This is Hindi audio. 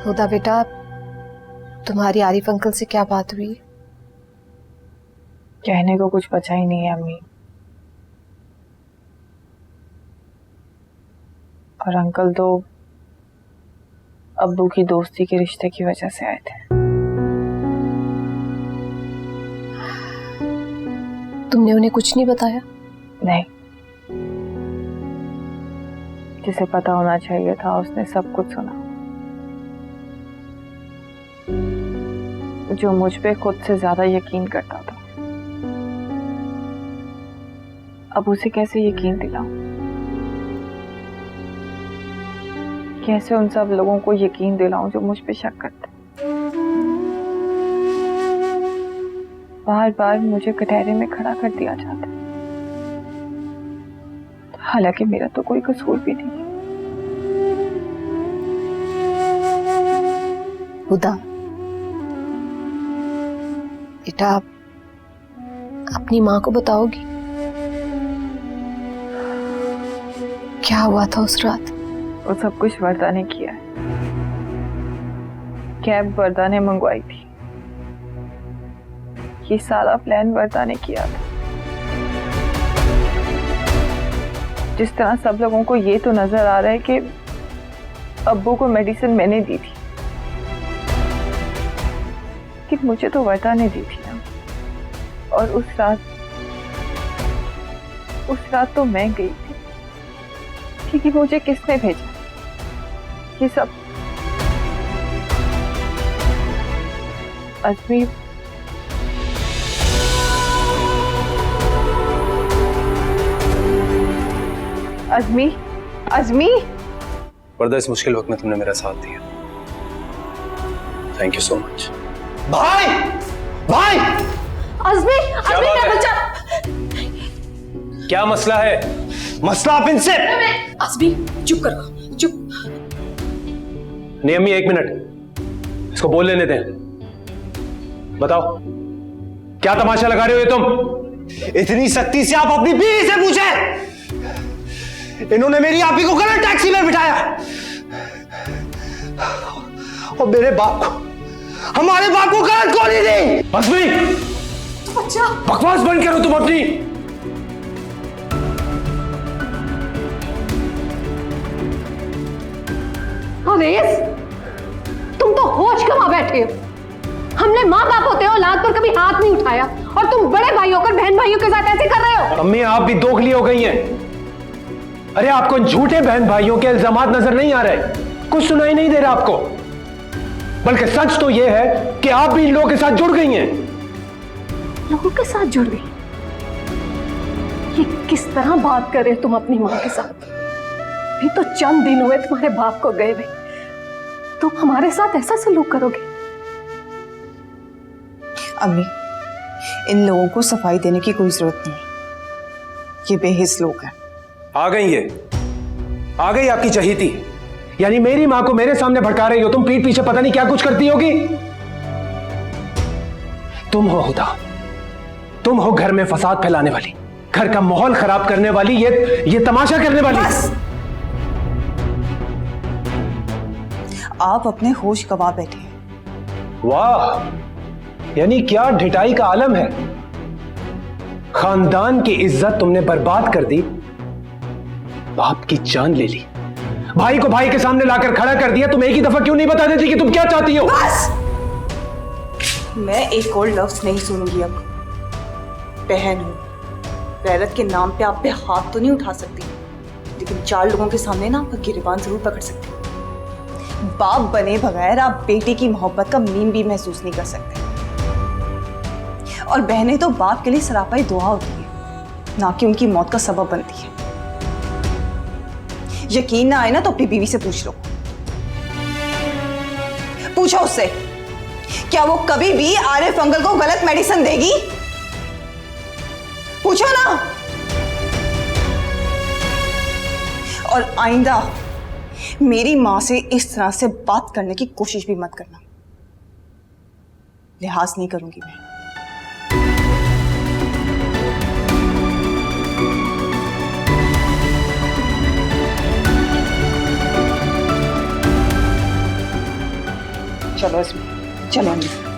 हुदा बेटा, तुम्हारी आरिफ अंकल से क्या बात हुई? कहने को कुछ बचा ही नहीं है अम्मी। और अंकल तो अब्बू की दोस्ती के रिश्ते की वजह से आए थे। तुमने उन्हें कुछ नहीं बताया? नहीं, जिसे पता होना चाहिए था उसने सब कुछ सुना। जो मुझ पे खुद से ज्यादा यकीन करता था, अब उसे कैसे यकीन दिलाऊं? कैसे उन सब लोगों को यकीन दिलाऊं जो मुझ पे शक करते? बार बार मुझे कटहरे में खड़ा कर दिया जाता, हालांकि मेरा तो कोई कसूर भी नहीं। हुदा बेटा, अपनी माँ को बताओगी क्या हुआ था उस रात? वो सब कुछ वर्दा ने किया है। कैब वर्दा ने मंगवाई थी। ये सारा प्लान वर्दा ने किया था। जिस तरह सब लोगों को ये तो नजर आ रहा है कि अब्बू को मेडिसिन मैंने दी थी, कि मुझे तो वर्दा ने दी थी ना। और उस रात तो मैं गई थी कि मुझे किसने भेजा? ये सब अज़मी। अज़मी, अज़मी। वर्दा, इस मुश्किल वक्त में तुमने मेरा साथ दिया, थैंक यू सो मच। भाई, भाई! अज़मी, अज़मी मेरा बच्चा। क्या मसला है? मसला आप इनसे। अज़मी चुप करो, चुप। नहीं अम्मी, एक मिनट, इसको बोल लेने दें। बताओ, क्या तमाशा लगा रहे हो ये तुम? इतनी सख्ती से आप अपनी बीवी से पूछे? इन्होंने मेरी आपी को गलत टैक्सी में बिठाया और मेरे बाप को, हमारे बाप को गलत गोली दी। अज़मी, अच्छा बकवास बंद करो तुम अपनी। अरेस, तुम तो होश गंवा बैठे हो। हमने माँ बाप होते हो औलाद पर कभी हाथ नहीं उठाया, और तुम बड़े भाई होकर बहन भाइयों के साथ ऐसे कर रहे हो। अम्मी, आप भी दोगली हो गई हैं। अरे आपको झूठे बहन भाइयों के इल्जामात नजर नहीं आ रहे? कुछ सुनाई नहीं दे रहा आपको? बल्कि सच तो यह है कि आप भी इन लोगों के साथ जुड़ गई हैं। लोगों के साथ जुड़ गई? ये किस तरह बात कर रहे हो तुम अपनी माँ के साथ? भी तो चंद दिन हुए तुम्हारे बाप को गए हुए, तुम हमारे साथ ऐसा सलूक करोगे? अम्मी, इन लोगों को सफाई देने की कोई जरूरत नहीं, ये बेहिस लोग हैं। आ गई ये, आ गई आपकी चहीती। यानी मेरी मां को मेरे सामने भड़का रही हो तुम, पीठ पीछे पता नहीं क्या कुछ करती होगी। तुम हो हुदा, तुम हो घर में फसाद फैलाने वाली, घर का माहौल खराब करने वाली, ये तमाशा करने वाली। बस! आप अपने होश गवा बैठे हैं। वाह, यानी क्या ढिठाई का आलम है। खानदान की इज्जत तुमने बर्बाद कर दी, बाप की जान ले ली, भाई को भाई के सामने लाकर खड़ा कर दिया। तुम एक ही दफा क्यों नहीं बता देती कि तुम क्या चाहती हो? बस! मैं एक और लफ्ज नहीं सुनूंगी अब। बहन हूं, गैरत के नाम पे आप पे हाथ तो नहीं उठा सकती, लेकिन 4 लोगों के सामने ना आपका गिरबान जरूर पकड़ सकती। बाप बने बगैर आप बेटी की मोहब्बत का मीम भी महसूस नहीं कर सकते। और बहनें तो बाप के लिए सरापाई दुआ होती है, ना कि उनकी मौत का सबब बनती है। यकीन ना आए ना तो अपनी बीवी से पूछ लो। पूछो उससे, क्या वो कभी भी आरिफ अंकल को गलत मेडिसिन देगी? पूछो ना। और आइंदा मेरी मां से इस तरह से बात करने की कोशिश भी मत करना, लिहाज नहीं करूंगी मैं। चलो इसमें चलो अंदर।